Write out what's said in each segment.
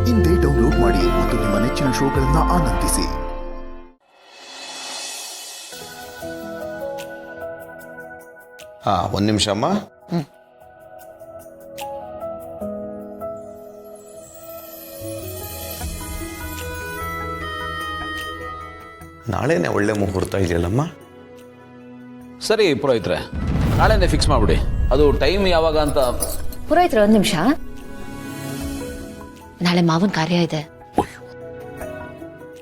ಇಂದೇ ಡೌನ್ಲೋಡ್ ಮಾಡಿ ಮತ್ತು ನಿಮ್ಮ ನೆಚ್ಚಿನ ಶೋಗಳನ್ನು ಆನಂದಿಸಿ. ಒಂದು ನಿಮಿಷ ಅಮ್ಮ. ನಾಳೆನೇ ಒಳ್ಳೆ ಮುಹೂರ್ತ ಇದೆಯಲ್ಲಮ್ಮ. ಸರಿ ಪುರೋಹಿತ್ರೆ, ನಾಳೆನೇ ಫಿಕ್ಸ್ ಮಾಡ್ಬಿಡಿ. ಅದು ಟೈಮ್ ಯಾವಾಗ ಅಂತ. ಪುರೋಹಿತ್ರೆ, ಒಂದು ನಿಮಿಷ. ನಾಳೆ ಮಾವನ್ ಕಾರ್ಯ ಇದೆ.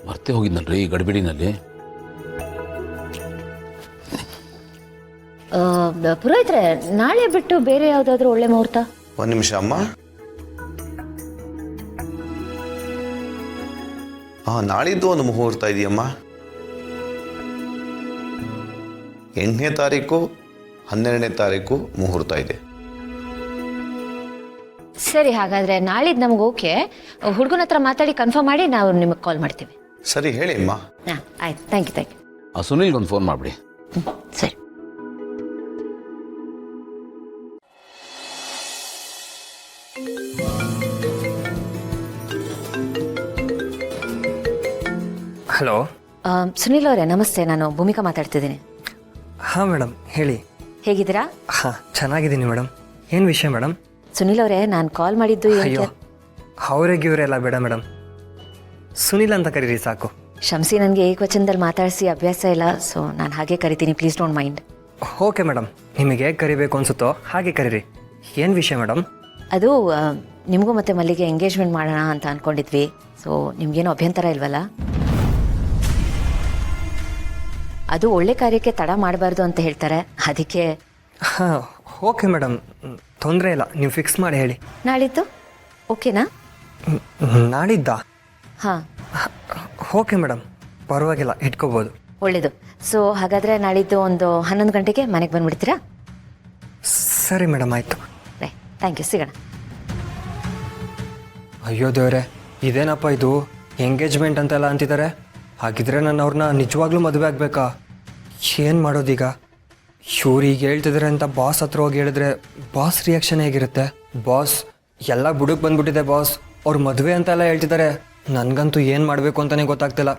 ಮರ್ತೆ ಹೋಗಿದ್ನಲ್ರಿ ಈ ಗಡಿಬಿಡಿನಲ್ಲಿ. ಪುರೋಹಿತ್ರೆ, ನಾಳೆ ಬಿಟ್ಟು ಬೇರೆ ಯಾವ್ದಾದ್ರು ಒಳ್ಳೆ ಮುಹೂರ್ತ? ಒಂದು ನಿಮಿಷ ಅಮ್ಮ. ನಾಳಿದ್ದು ಒಂದು ಮುಹೂರ್ತ ಇದೆಯಮ್ಮ. 8ನೇ ತಾರೀಕು 12ನೇ ತಾರೀಕು ಮುಹೂರ್ತ ಇದೆ. ಸರಿ, ಹಾಗಾದ್ರೆ ನಾಳಿದ್ದು ನಮ್ಗೆ ಓಕೆ. ಹುಡುಗನ ಹತ್ರ ಮಾತಾಡಿ ಕನ್ಫರ್ಮ್ ಮಾಡಿ ನಾವು ನಿಮಗೆ ಕಾಲ್ ಮಾಡ್ತೀವಿ. ಸರಿ ಹೇಳಿ ಅಮ್ಮ. ಆಯ್ತು, ಥ್ಯಾಂಕ್ ಯು. ಆ ಸುನಿಲ್ಗೊಂದು ಫೋನ್ ಮಾಡ್ಬಿಡಿ. ಸರಿ. ಹಲೋ. ಸುನಿಲ್ ಅವರೇ, ನಮಸ್ತೆ. ನಾನು ಭೂಮಿಕಾ ಮಾತಾಡ್ತಿದ್ದೀನಿ. ಹಾಂ ಮೇಡಮ್, ಹೇಳಿ. ಹೇಗಿದ್ದೀರಾ? ಹಾಂ, ಚೆನ್ನಾಗಿದ್ದೀನಿ ಮೇಡಮ್. ಏನು ವಿಷಯ ಮೇಡಮ್? ಸುನಿಲ್ ಅವರೇ, ನಾನು ಕಾಲ್ ಮಾಡಿದ್ದು ಅಯ್ಯೋ, ಅವರೆಲ್ಲ ಬೇಡ ಮೇಡಮ್, ಸುನಿಲ್ ಅಂತ ಕರೀರಿ ಸಾಕು. ಶಂಸಿ ನನಗೆ ಏಕವಚನದಲ್ಲಿ ಮಾತಾಡಿಸಿ ಅಭ್ಯಾಸ ಇಲ್ಲ, ಸೊ ನಾನು ಹಾಗೆ ಕರಿತೀನಿ. Please don't mind. Okay madam, ನಿಮಗೆ ಹೇಗೆ ಕರಿಬೇಕು ಅನ್ಸುತ್ತೋ ಹಾಗೆ ಕರೀರಿ. ಏನು ವಿಷಯ ಮೇಡಮ್? ಅದು ನಿಮಗೂ ಮತ್ತೆ ಮಲ್ಲಿಗೆ ಎಂಗೇಜ್ಮೆಂಟ್ ಮಾಡೋಣ ಅಂತ ಅಂದ್ಕೊಂಡಿದ್ವಿ. ಸೊ ನಿಮ್ಗೇನು ಅಭ್ಯಂತರ ಇಲ್ವಲ್ಲ? ಅದು ಒಳ್ಳೆ ಕಾರ್ಯಕ್ಕೆ ತಡ ಮಾಡಬಾರ್ದು ಅಂತ ಹೇಳ್ತಾರೆ, ಅದಕ್ಕೆ. ಹಾಂ, ಓಕೆ ಮೇಡಮ್, ತೊಂದರೆ ಇಲ್ಲ. ನೀವು ಫಿಕ್ಸ್ ಮಾಡಿ ಹೇಳಿ. ನಾಳಿದ್ದು ಓಕೆನಾ? ನಾಡಿದ್ದ? ಹಾಂ, ಓಕೆ ಮೇಡಮ್, ಪರವಾಗಿಲ್ಲ, ಇಟ್ಕೋಬೋದು. ಒಳ್ಳೇದು. ಸೊ ಹಾಗಾದರೆ ನಾಳಿದ್ದು ಒಂದು 11 ಗಂಟೆಗೆ ಮನೆಗೆ ಬಂದುಬಿಡ್ತೀರಾ? ಸರಿ ಮೇಡಮ್, ಆಯಿತು. ಥ್ಯಾಂಕ್ ಯು, ಸಿಗೋಣ. ಅಯ್ಯೋ ದೇವ್ರೆ, ಇದೇನಪ್ಪ ಇದು, ಎಂಗೇಜ್ಮೆಂಟ್ ಅಂತೆಲ್ಲ ಅಂತಿದ್ದಾರೆ. ಹಾಗಿದ್ರೆ ನಾನು ಅವ್ರನ್ನ ನಿಜವಾಗ್ಲೂ ಮದುವೆ ಆಗಬೇಕಾ? ಏನು ಮಾಡೋದೀಗ? ಇವ್ರು ಈಗ ಹೇಳ್ತಿದ್ದಾರೆ ಅಂತ ಬಾಸ್ ಹತ್ರ ಹೋಗಿ ಹೇಳಿದ್ರೆ ಬಾಸ್ ರಿಯಾಕ್ಷನ್ ಹೇಗಿರುತ್ತೆ? ಬಾಸ್ ಎಲ್ಲ ಬುಡಕ್ಕೆ ಬಂದ್ಬಿಟ್ಟಿದೆ ಬಾಸ್, ಅವ್ರು ಮದುವೆ ಅಂತೆಲ್ಲ ಹೇಳ್ತಿದ್ದಾರೆ. ನನಗಂತೂ ಏನು ಮಾಡಬೇಕು ಅಂತಲೇ ಗೊತ್ತಾಗ್ತಿಲ್ಲ.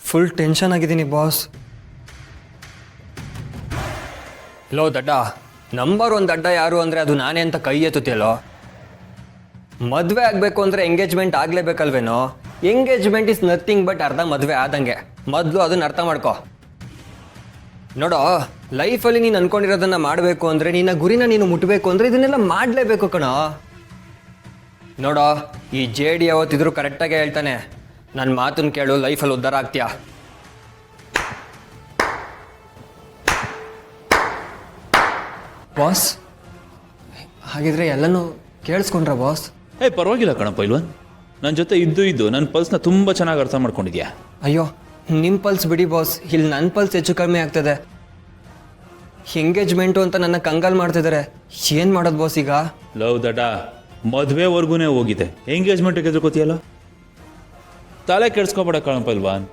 ಫುಲ್ ಟೆನ್ಷನ್ ಆಗಿದ್ದೀನಿ ಬಾಸ್. ಲೋ ದಡ್ಡ, ನಂಬರ್ 1 ದಡ್ಡ ಯಾರು ಅಂದರೆ ಅದು ನಾನೇ ಅಂತ ಕೈ ಎತ್ತುತ್ತೇಲೋ. ಮದುವೆ ಆಗಬೇಕು ಅಂದರೆ ಎಂಗೇಜ್ಮೆಂಟ್ ಆಗಲೇಬೇಕಲ್ವೇನೋ? ಎಂಗೇಜ್ಮೆಂಟ್ ಇಸ್ ನಥಿಂಗ್ ಬಟ್ ಅರ್ಧ ಮದುವೆ ಆದಂಗೆ. ಮೊದಲು ಅದನ್ನು ಅರ್ಥ ಮಾಡ್ಕೊ. ನೋಡೋ, ಲೈಫಲ್ಲಿ ನೀನು ಅಂದ್ಕೊಂಡಿರೋದನ್ನು ಮಾಡಬೇಕು ಅಂದರೆ, ನಿನ್ನ ಗುರಿನ ನೀನು ಮುಟ್ಟಬೇಕು ಅಂದರೆ ಇದನ್ನೆಲ್ಲ ಮಾಡಲೇಬೇಕು ಕಣೋ. ನೋಡೋ, ಈ JD ಯಾವತ್ತಿದ್ರೂ ಕರೆಕ್ಟಾಗೆ ಹೇಳ್ತಾನೆ. ನನ್ನ ಮಾತನ್ನು ಕೇಳು, ಲೈಫಲ್ಲಿ ಉದ್ಧಾರ ಆಗ್ತೀಯಾ. ಬಾಸ್, ಹಾಗಿದ್ರೆ ಎಲ್ಲನೂ ಕೇಳಿಸ್ಕೊಂಡ್ರ ಬಾಸ್? ಪರವಾಗಿಲ್ಲ ಕಣಪ್ಪ ಇಲ್ವನ್, ನನ್ನ ಜೊತೆ ಇದ್ದು ನನ್ನ ಪಲ್ಸ್ನ ತುಂಬ ಚೆನ್ನಾಗಿ ಅರ್ಥ ಮಾಡ್ಕೊಂಡಿದ್ಯಾ. ಅಯ್ಯೋ, ನಿಮ್ಮ ಪಲ್ಸ್ ಬಿಡಿ ಬಾಸ್, ಇಲ್ಲಿ ನನ್ನ ಪಲ್ಸ್ ಹೆಚ್ಚು ಕಡಿಮೆ ಆಗ್ತದೆ. ಎಂಗೇಜ್ಮೆಂಟು ಅಂತ ನನ್ನ ಕಂಗಾಲ್ ಮಾಡ್ತಿದ್ದಾರೆ. ಏನು ಮಾಡೋದು ಬಾಸ್ ಈಗ? ಲವ್ ದಡ, ಮದುವೆವರೆಗೂ ಹೋಗಿದೆ, ಎಂಗೇಜ್ಮೆಂಟಿಗೆ ಎದುರ್ಕೋತೀಯಲ್ಲ. ತಲೆ ಕೆಡ್ಸ್ಕೊಬೇಡ ಕಣಪ್ಪ ಇಲ್ವಾನ್.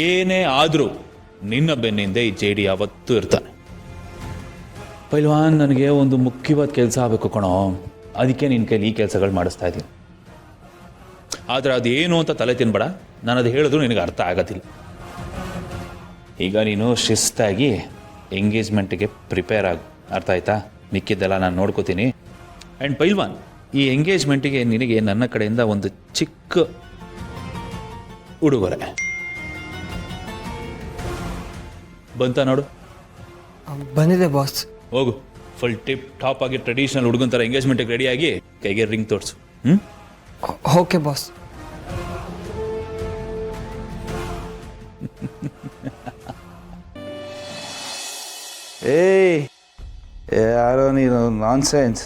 ಏನೇ ಆದರೂ ನಿನ್ನ ಬೆನ್ನಿಂದ ಈ JD ಯಾವತ್ತೂ ಇರ್ತಾನೆ. ಪೈಲ್ವಾನ್, ನನಗೆ ಒಂದು ಮುಖ್ಯವಾದ ಕೆಲಸ ಆಗಬೇಕು ಕಣೋ, ಅದಕ್ಕೆ ನಿನ್ನ ಕೈಲಿ ಈ ಕೆಲಸಗಳು ಮಾಡಿಸ್ತಾ ಇದ್ದೀನಿ. ಆದರೆ ಅದೇನು ಅಂತ ತಲೆ ತಿನ್ಬೇಡ, ನಾನು ಅದು ಹೇಳಿದ್ರು ನಿನಗೆ ಅರ್ಥ ಆಗೋದಿಲ್ಲ. ಈಗ ನೀನು ಶಿಸ್ತಾಗಿ ಎಂಗೇಜ್ಮೆಂಟಿಗೆ ಪ್ರಿಪೇರ್ ಆಗು, ಅರ್ಥ ಆಯ್ತಾ? ಮಿಕ್ಕಿದ್ದೆಲ್ಲ ನಾನು ನೋಡ್ಕೋತೀನಿ. ಆ್ಯಂಡ್ ಪೈಲ್ವಾನ್, ಈ ಎಂಗೇಜ್ಮೆಂಟಿಗೆ ನಿನಗೆ ನನ್ನ ಕಡೆಯಿಂದ ಒಂದು ಚಿಕ್ಕ ಉಡುಗೊರೆ ಬಂತ ನೋಡು. ಬಂದಿದೆ ಬಾಸ್. ಹೋಗು, ಫುಲ್ ಟಿಪ್ ಟಾಪ್ ಆಗಿ ಟ್ರೆಡಿಷನಲ್ ಹುಡುಗನ ಥರ ಎಂಗೇಜ್ಮೆಂಟಿಗೆ ರೆಡಿಯಾಗಿ ಕೈಗೆ ರಿಂಗ್ ತೋರಿಸು. Okay boss. ಯಾರೋ ನೀನು ನಾನ್ಸೆನ್ಸ್.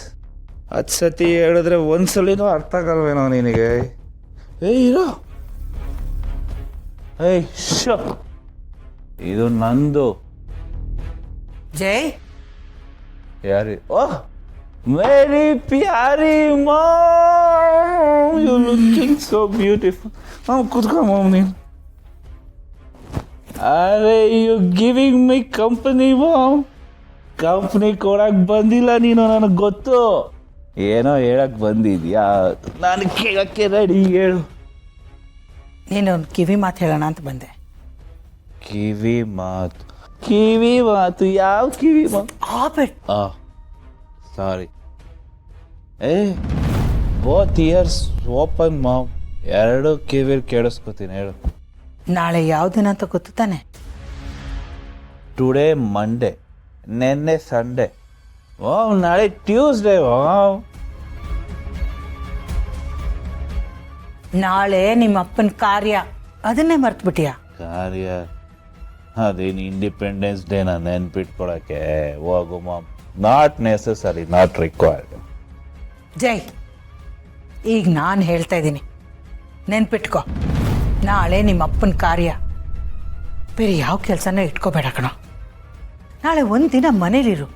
10 ಸತಿ ಹೇಳಿದ್ರೆ ಒಂದ್ಸಲಿನೂ ಅರ್ಥ ಆಗಲ್ವೇನೋ ನಿನಗೆ? ಇರೋ, ಶೋ, ಇದು ನಂದು. ಜೈ, ಯಾರಿ? ಓಹ್, ವೆರಿ ಪ್ಯಾರಿ mom, you looking so beautiful. ಕೂತ್ಕೊ ಮಾಮ್ ನೀನು. ಅರೆ, you giving my company mom. Company ಕೊಡಕ್ಕೆ ಬಂದಿಲ್ಲ ನೀನು, ನನಗೆ ಗೊತ್ತು. ಏನೋ ಹೇಳಕ್ಕೆ ಬಂದಿದ್ಯಾ, ನಾನು ಕೇಳಕ್ಕೆ ರೆಡಿ. ಹೇಳು. ನೀನೊಂದು ಕಿವಿ ಮಾತು ಹೇಳೋಣ ಅಂತ ಬಂದೆ. ಕಿವಿ ಮಾತು ಯಾವ ಕಿವಿ ಮಾತು? A bit sorry. Both ears open mom. ಎರಡು ಕಿವಿ ಕೇಳಿಸ್ಕೊತೀನಿ ಹೇಳು. ನಾಳೆ ಯಾವ ದಿನ ಅಂತ ಗೊತ್ತು ತಾನೆ? ಟುಡೇ ಮಂಡೇ, ನೆನ್ನೆ ಸಂಡೇ. ನಾಳೆ ಟ್ಯೂಸ್ಡೇ. ನಾಳೆ ನಿಮ್ಮ ಅಪ್ಪನ ಕಾರ್ಯ, ಅದನ್ನೇ ಮರ್ತ್ಬಿಟ್ಟಿಯಾ? ಕಾರ್ಯ ಅದೇನು ಇಂಡಿಪೆಂಡೆನ್ಸ್ ಡೇನ ನೆನ್ಪಿಟ್ಕೊಳಕ್ಕೆ? ಹೋಗು mom. Not necessary, not required. Jai, ಈಗ ನಾನು ಹೇಳ್ತಾ ಇದ್ದೀನಿ, ನೆನ್ಪಿಟ್ಕೊ. ನಾಳೆ ನಿಮ್ಮ ಅಪ್ಪನ ಕಾರ್ಯ, ಬೇರೆ ಯಾವ ಕೆಲಸನ ಇಟ್ಕೋಬೇಡ ಕಣೋ. ನಾಳೆ ಒಂದಿನ ಮನೇಲಿರು.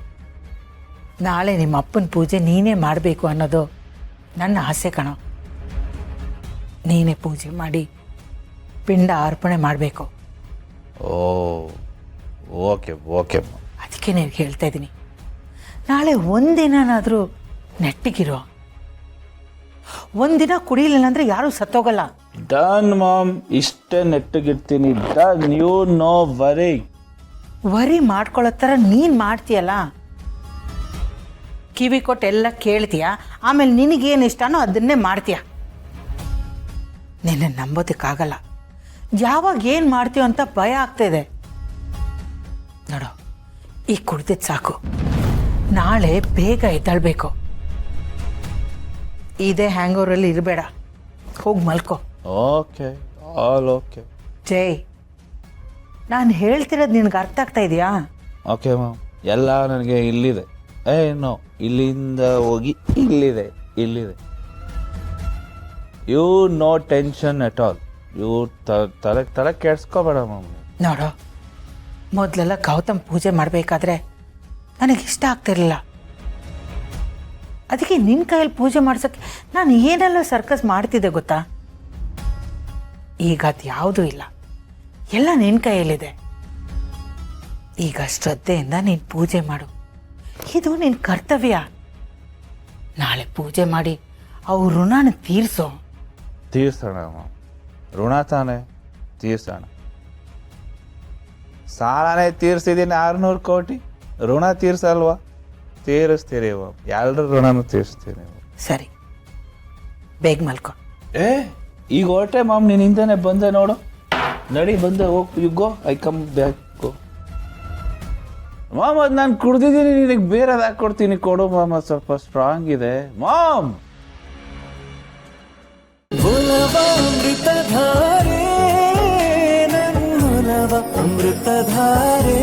ನಾಳೆ ನಿಮ್ಮ ಅಪ್ಪನ ಪೂಜೆ ನೀನೇ ಮಾಡಬೇಕು ಅನ್ನೋದು ನನ್ನ ಆಸೆ ಕಣೋ. ನೀನೇ ಪೂಜೆ ಮಾಡಿ ಪಿಂಡ ಅರ್ಪಣೆ ಮಾಡಬೇಕು. Okay okay. ಅದಕ್ಕೆ ನೀವು ಹೇಳ್ತಾ ಇದ್ದೀನಿ, ನಾಳೆ ಒಂದಿನಾದರೂ ನೆಟ್ಟಿಗಿರೋ. ಒಂದಿನ ಕುಡಿಲಿಲ್ಲ ಅಂದರೆ ಯಾರೂ ಸತ್ತೋಗಲ್ಲ. ಡನ್ ಮಾಮ್, ಇಷ್ಟೇ ನೆಟ್ಟಗಿರ್ತೀನಿ. Done, you no worry. Worry ಮಾಡ್ಕೊಳ್ಳೋ ಥರ ನೀನು ಮಾಡ್ತೀಯಲ್ಲ, ಕಿವಿ ಕೊಟ್ಟು ಎಲ್ಲ ಕೇಳ್ತೀಯ, ಆಮೇಲೆ ನಿನಗೇನು ಇಷ್ಟನೋ ಅದನ್ನೇ ಮಾಡ್ತೀಯ. ನಿನ್ನ ನಂಬೋದಕ್ಕಾಗಲ್ಲ. ಯಾವಾಗ ಏನು ಮಾಡ್ತೀಯೋ ಅಂತ ಭಯ ಆಗ್ತಾಯಿದೆ. ನೋಡು, ಈಗ ಕುಡ್ದಿದ್ದು ಸಾಕು. ನಾಳೆ ಬೇಗ ಎದ್ದೇಳಬೇಕು. ಇದೇ ಹ್ಯಾಂಗೋರಲ್ಲಿ ಇರಬೇಡ. ಹೋಗಿ ಮಲ್ಕೋ. Okay, all okay. ಜೈ, ನಾನು ಹೇಳ್ತಿರೋದು ನಿನಗೆ ಅರ್ಥ ಆಗ್ತಾ ಇದೆಯಾ? ಓಕೆ ಮ್ಯಾಮ್, ಎಲ್ಲ ನನಗೆ ಇಲ್ಲಿದೆ. ನೋ, ಇಲ್ಲಿಂದ ಹೋಗಿ ಇಲ್ಲಿದೆ. You know tension at all. You ತಲೆ ಕೆಡ್ಸ್ಕೋಬೇಡ ಮ್ಯಾಮ್. ನೋಡು, ಮೊದಲೆಲ್ಲ ಗೌತಮ್ ಪೂಜೆ ಮಾಡಬೇಕಾದ್ರೆ ನನಗಿಷ್ಟ ಆಗ್ತಿರ್ಲಿಲ್ಲ. ಅದಕ್ಕೆ ನಿನ್ನ ಕೈಯಲ್ಲಿ ಪೂಜೆ ಮಾಡ್ಸೋಕ್ಕೆ ನಾನು ಏನೆಲ್ಲ ಸರ್ಕಸ್ ಮಾಡ್ತಿದ್ದೆ ಗೊತ್ತಾ? ಈಗ ಅದು ಯಾವುದೂ ಇಲ್ಲ, ಎಲ್ಲ ನಿನ್ನ ಕೈಯಲ್ಲಿದೆ. ಈಗ ಶ್ರದ್ಧೆಯಿಂದ ನೀನು ಪೂಜೆ ಮಾಡು. ಇದು ನಿನ್ನ ಕರ್ತವ್ಯ. ನಾಳೆ ಪೂಜೆ ಮಾಡಿ ಅವ್ರ ಋಣನ ತೀರಿಸೋ. ತೀರ್ಸೋಣ ಮ್ಯಾಮ್, ಋಣ ತಾನೇ ತೀರ್ಸೋಣ. ಸಾಲನೇ ತೀರ್ಸಿದ್ದೀನಿ 600 ಕೋಟಿ. ಋಣ ತೀರ್ಸಲ್ವಾ? ತೀರಿಸ್ತೀರಿ ಮ್ಯಾಮ್, ಎಲ್ಲರ ಋಣನೂ ತೀರಿಸ್ತೀನಿ. ಸರಿ, ಬೇಗ ಮಲ್ಕೊ. ಈಗ ಹೊರಟೆ ಮಾಮ್, ನೀನು ಹಿಂದೆನೆ ಬಂದೆ ನೋಡು. ನಡಿ, ಬಂದೆ, ಹೋಗ್. You go, I come back. Go ma'am. ಅದು ನಾನು ಕುಡ್ದಿದ್ದೀನಿ, ನಿನಗೆ ಬೇರೆದು ಹಾಕ್ಕೊಡ್ತೀನಿ, ಕೊಡು ಮಾಮ್. ಅದು ಸ್ವಲ್ಪ ಸ್ಟ್ರಾಂಗ್ ಇದೆ ಮಾಮ್. ಅಮೃತಧಾರೆ,